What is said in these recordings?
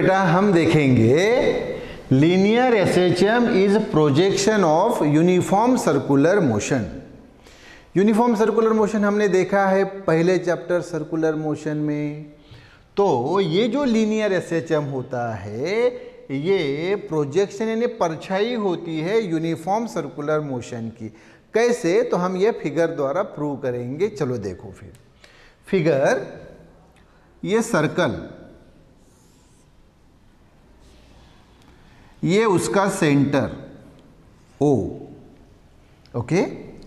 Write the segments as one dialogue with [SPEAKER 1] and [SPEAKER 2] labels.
[SPEAKER 1] बेटा हम देखेंगे linear SHM is projection of uniform circular motion. Uniform circular motion हमने देखा है पहले चैप्टर सर्कुलर मोशन में। तो ये जो लीनियर एसएचएम होता है ये प्रोजेक्शन यानी परछाई होती है यूनिफॉर्म सर्कुलर मोशन की। कैसे? तो हम ये फिगर द्वारा प्रूव करेंगे। चलो देखो फिर फिगर, ये सर्कल, ये उसका सेंटर O, ओके।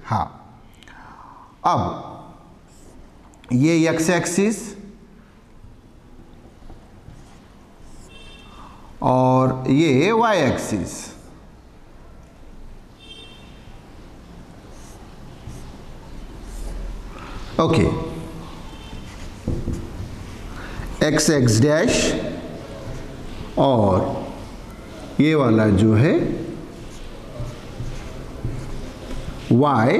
[SPEAKER 1] हाँ, अब ये एक्स एक्सिस और ये y axis. Okay, x x dash और ये वाला जो है वाई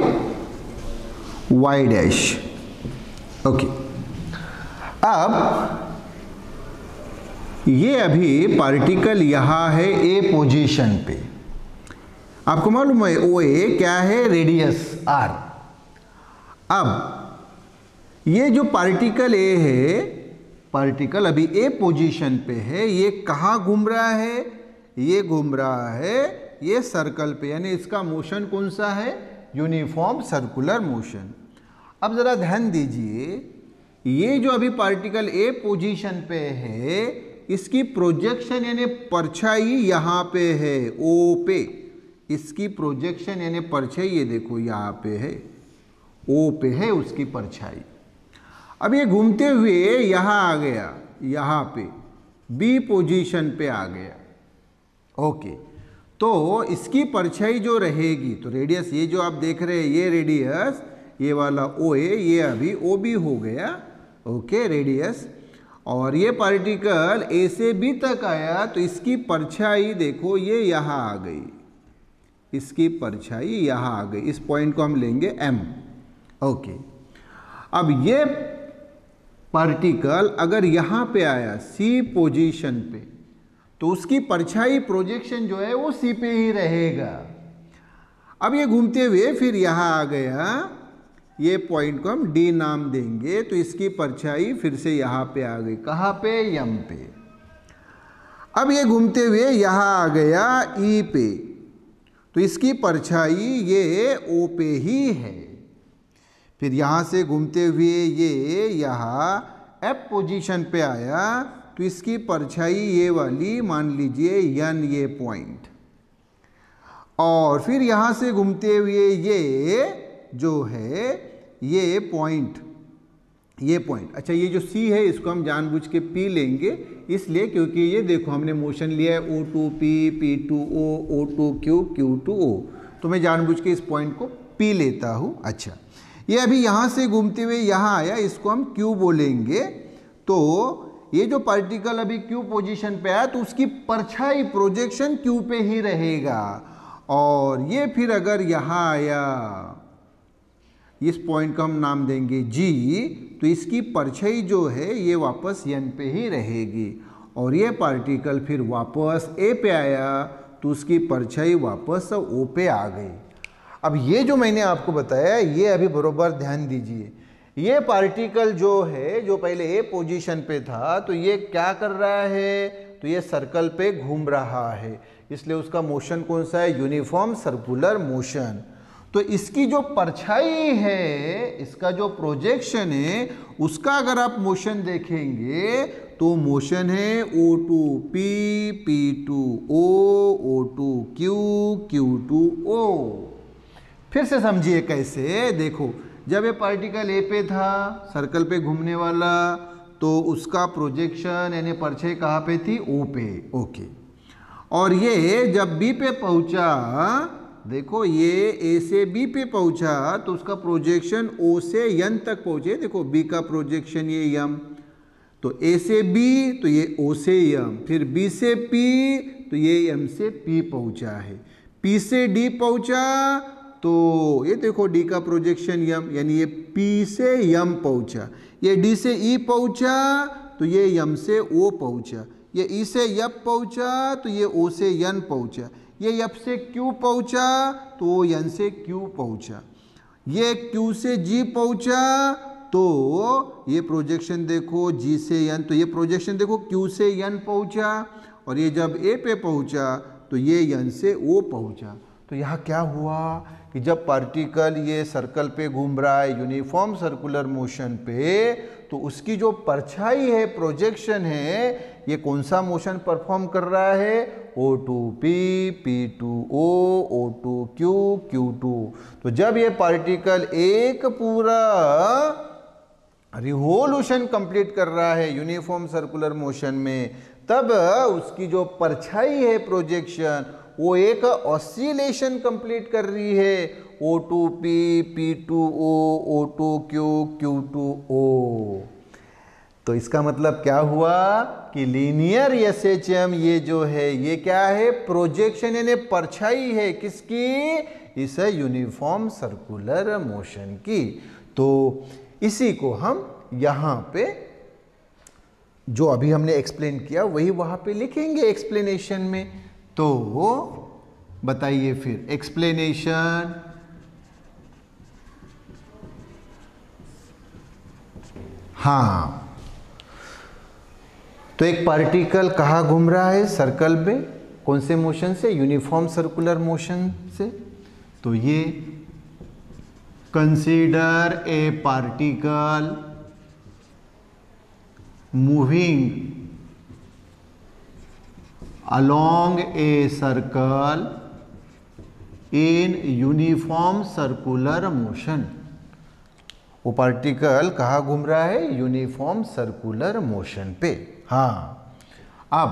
[SPEAKER 1] वाई डैश। ओके, अब ये अभी पार्टिकल यहाँ है ए पोजीशन पे। आपको मालूम है ओ ए क्या है? Radius r. अब ये जो पार्टिकल ए है, पार्टिकल अभी ए पोजीशन पे है, ये कहाँ घूम रहा है? ये घूम रहा है ये सर्कल पे, यानी इसका मोशन कौन सा है? Uniform circular motion. अब जरा ध्यान दीजिए, ये जो अभी पार्टिकल ए पोजीशन पे है इसकी प्रोजेक्शन यानी परछाई यहाँ पे है ओ पे। इसकी प्रोजेक्शन यानी परछाई ये देखो यहाँ पे है, ओ पे है उसकी परछाई। अब ये घूमते हुए यहाँ आ गया, यहाँ पे बी पोजीशन पे आ गया। ओके, तो इसकी परछाई जो रहेगी, तो रेडियस ये जो आप देख रहे हैं ये रेडियस, ये वाला ओ ए, ये अभी ओ बी हो गया। Okay, radius. और ये पार्टिकल ए से बी तक आया तो इसकी परछाई देखो ये यहाँ आ गई, इसकी परछाई यहाँ आ गई। इस पॉइंट को हम लेंगे एम। ओके, अब ये पार्टिकल अगर यहाँ पे आया सी पोजीशन पे तो उसकी परछाई प्रोजेक्शन जो है वो सी पे ही रहेगा। अब ये घूमते हुए फिर यहाँ आ गया, ये पॉइंट को हम डी नाम देंगे। तो इसकी परछाई फिर से यहाँ पे आ गई, कहाँ पे? एम पे। अब ये घूमते हुए यहाँ आ गया ई पे, तो इसकी परछाई ये ओ पे ही है। फिर यहाँ से घूमते हुए ये यहाँ एफ पोजीशन पे आया तो इसकी परछाई ये वाली मान लीजिए एन, ये पॉइंट। और फिर यहाँ से घूमते हुए ये जो है ये पॉइंट, ये पॉइंट। अच्छा, ये जो सी है इसको हम जानबूझ के पी लेंगे इसलिए क्योंकि ये देखो हमने मोशन लिया है O2P, P2O, O2Q, Q2O, तो मैं जानबूझ के इस पॉइंट को पी लेता हूँ। अच्छा, ये अभी यहाँ से घूमते हुए यहाँ आया, इसको हम Q बोलेंगे। तो ये जो पार्टिकल अभी Q पोजीशन पे आया तो उसकी परछाई प्रोजेक्शन Q पे ही रहेगा। और ये फिर अगर यहाँ आया, इस पॉइंट का हम नाम देंगे G, तो इसकी परछाई जो है ये वापस N पे ही रहेगी। और ये पार्टिकल फिर वापस A पे आया तो उसकी परछाई वापस O पे आ गई। अब ये जो मैंने आपको बताया ये अभी बरोबर ध्यान दीजिए। ये पार्टिकल जो है जो पहले ए पोजीशन पे था तो ये क्या कर रहा है? तो ये सर्कल पे घूम रहा है, इसलिए उसका मोशन कौन सा है? Uniform circular motion. तो इसकी जो परछाई है, इसका जो प्रोजेक्शन है, उसका अगर आप मोशन देखेंगे तो मोशन है O2P, P2O, O2Q, Q2O। फिर से समझिए कैसे। देखो, जब ये पार्टिकल ए पे था सर्कल पे घूमने वाला तो उसका प्रोजेक्शन यानी परछाई कहाँ पे थी? ओ पे। ओके, और ये जब बी पे पहुंचा, देखो ये ए से बी पे पहुंचा तो उसका प्रोजेक्शन ओ से एन तक पहुंचे। देखो बी का प्रोजेक्शन ये एम, तो ए से बी तो ये ओ से एम, फिर बी से पी तो ये एम से पी पहुंचा है, पी से डी पहुंचा तो ये देखो डी का प्रोजेक्शन यम, यानी ये पी से यम पहुंचा, ये डी से ई पहुंचा तो ये यम से ओ पहुंचा, ये ई से यप पहुंचा तो ये ओ से यन पहुंचा, ये यप से क्यू पहुंचा तो वो यन से क्यू पहुंचा, ये क्यू से जी पहुंचा तो ये प्रोजेक्शन देखो जी से यन, तो ये प्रोजेक्शन देखो क्यू से यन पहुंचा, और ये जब ए पे पहुंचा तो ये यन से ओ पहुंचा। तो यहाँ क्या हुआ कि जब पार्टिकल ये सर्कल पे घूम रहा है यूनिफॉर्म सर्कुलर मोशन पे, तो उसकी जो परछाई है, प्रोजेक्शन है, ये कौन सा मोशन परफॉर्म कर रहा है, O2P, P2O, O2Q, Q2। तो जब ये पार्टिकल एक पूरा रिवोल्यूशन कंप्लीट कर रहा है यूनिफॉर्म सर्कुलर मोशन में, तब उसकी जो परछाई है प्रोजेक्शन, वो एक ऑसिलेशन कंप्लीट कर रही है, O2P, P2O, O2Q, Q2O। तो इसका मतलब क्या हुआ कि लीनियर SHM ये जो है ये क्या है, प्रोजेक्शन यानी परछाई है किसकी, इस यूनिफॉर्म सर्कुलर मोशन की। तो इसी को हम यहाँ पे जो अभी हमने एक्सप्लेन किया वही वहाँ पे लिखेंगे एक्सप्लेनेशन में। तो वो बताइए फिर एक्सप्लेनेशन। हाँ, तो एक पार्टिकल कहाँ घूम रहा है, सर्कल में, कौन से मोशन से, यूनिफॉर्म सर्कुलर मोशन से। तो ये consider a particle moving along a circle in uniform circular motion। वो पार्टिकल कहाँ घूम रहा है, यूनिफॉर्म सर्कुलर मोशन पे। हाँ, अब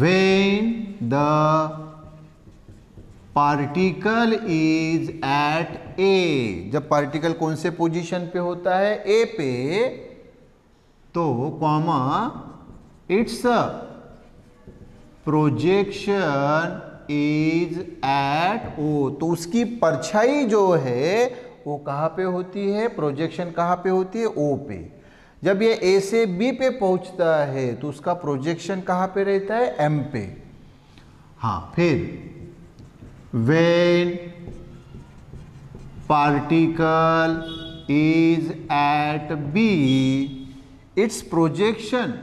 [SPEAKER 1] when the particle is at A, जब पार्टिकल कौन से पोजीशन पे होता है, A पे, तो comma its projection is at O, तो उसकी परछाई जो है वो कहाँ पे होती है, प्रोजेक्शन कहाँ पे होती है, O पे। जब ये A से B पे पहुंचता है तो उसका प्रोजेक्शन कहाँ पे रहता है, M पे। हाँ, फिर when particle is at B, its projection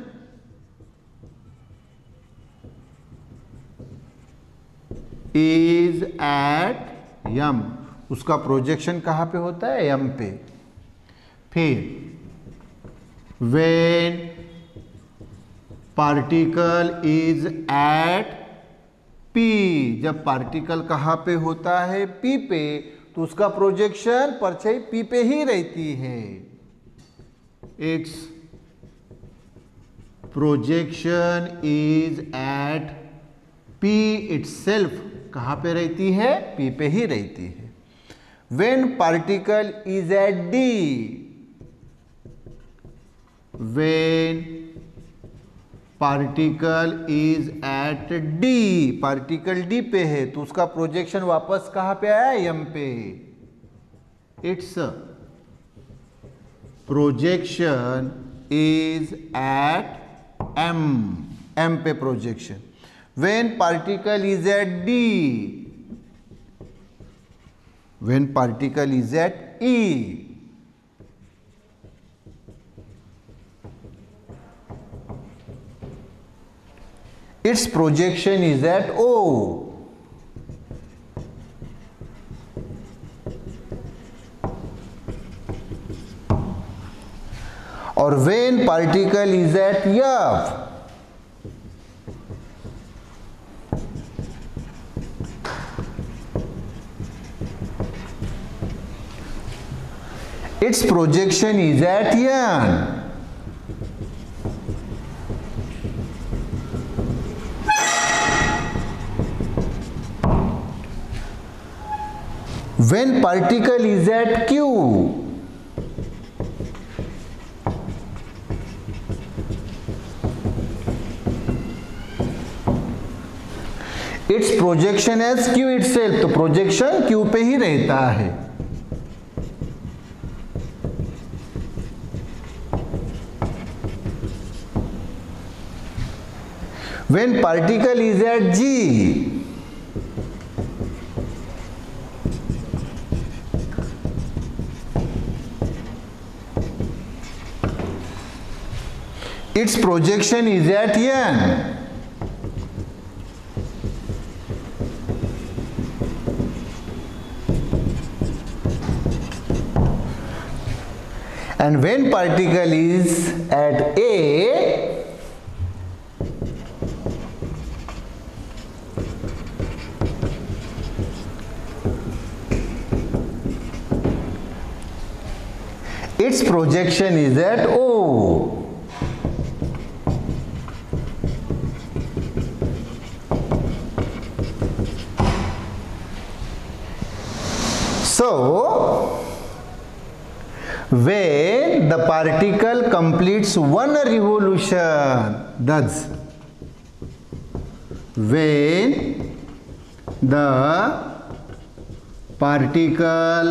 [SPEAKER 1] is at M, उसका प्रोजेक्शन कहाँ पे होता है, M पे। फिर when particle is at P, जब पार्टिकल कहाँ पे होता है, P पे, तो उसका प्रोजेक्शन परछाई P पे ही रहती है। Its projection is at P itself, कहाँ पे रहती है, P पे ही रहती है। When particle is at D, when particle is at D, particle D पे है तो उसका प्रोजेक्शन वापस कहाँ पे आया, M पे। Its projection is at M, M पे projection. When particle is at D, when particle is at E, its projection is at O। और when particle is at F, its projection is at N। When particle is at Q, its projection as Q itself, तो projection Q पे ही रहता है। when particle is at G, its projection is at N. And when particle is at A, its projection is at O. So, when the particle completes one revolution, thus when the particle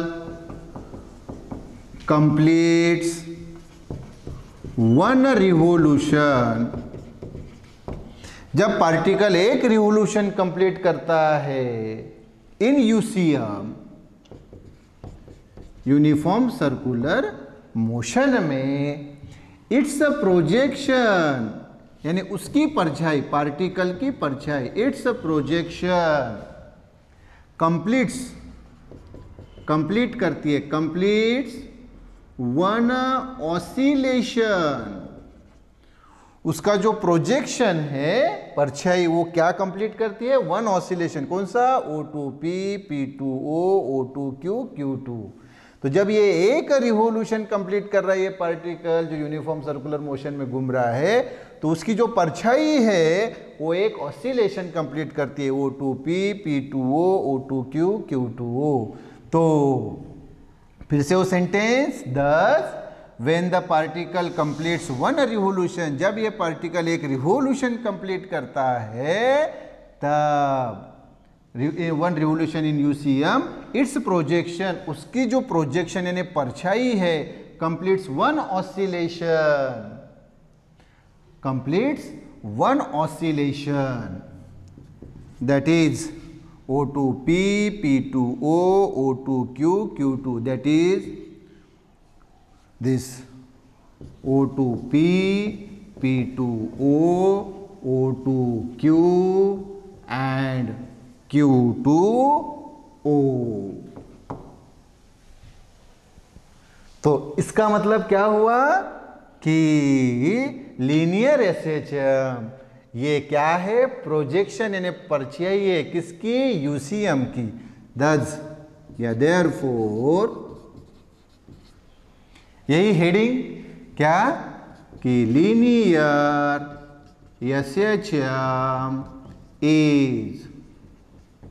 [SPEAKER 1] completes one revolution, जब particle एक revolution complete करता है इन UCM, uniform circular motion में, it's a projection, यानी उसकी परछाई, particle की परछाई, इट्स अ प्रोजेक्शन कंप्लीट करती है, कंप्लीट्स वन ऑसिलेशन। उसका जो प्रोजेक्शन है परछाई, वो क्या कंप्लीट करती है? One oscillation. कौन सा? O2P, P2O, O2Q, Q2। तो जब ये एक रिवोल्यूशन कंप्लीट कर रहा है ये पार्टिकल जो यूनिफॉर्म सर्कुलर मोशन में घूम रहा है, तो उसकी जो परछाई है वो एक ऑसिलेशन कंप्लीट करती है, O2P, P2O, O2Q, Q2O। तो फिर से वो sentence, thus when the particle completes one revolution, जब ये पार्टिकल एक रिवोल्यूशन कंप्लीट करता है तब one revolution in UCM, it's projection, उसकी जो प्रोजेक्शन यानी परछाई है, completes one oscillation, completes one oscillation, that is O2P, P2O, O2Q, Q2, that is this O2P, P2O, O2Q and Q2O। तो इसका मतलब क्या हुआ कि लीनियर एसएचएम ये क्या है? प्रोजेक्शन यानी परछाई है किसकी? यूसीएम की। दस या देयरफॉर यही हेडिंग क्या कि linear SHM is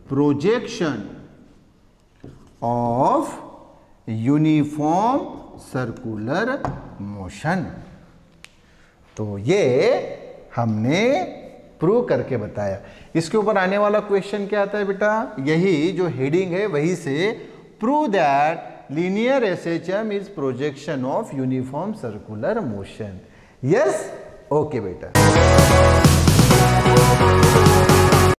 [SPEAKER 1] projection of uniform circular motion. तो ये हमने प्रूव करके बताया। इसके ऊपर आने वाला क्वेश्चन क्या आता है बेटा? यही जो हेडिंग है वही से, prove that linear SHM is projection of uniform circular motion. Yes, okay बेटा।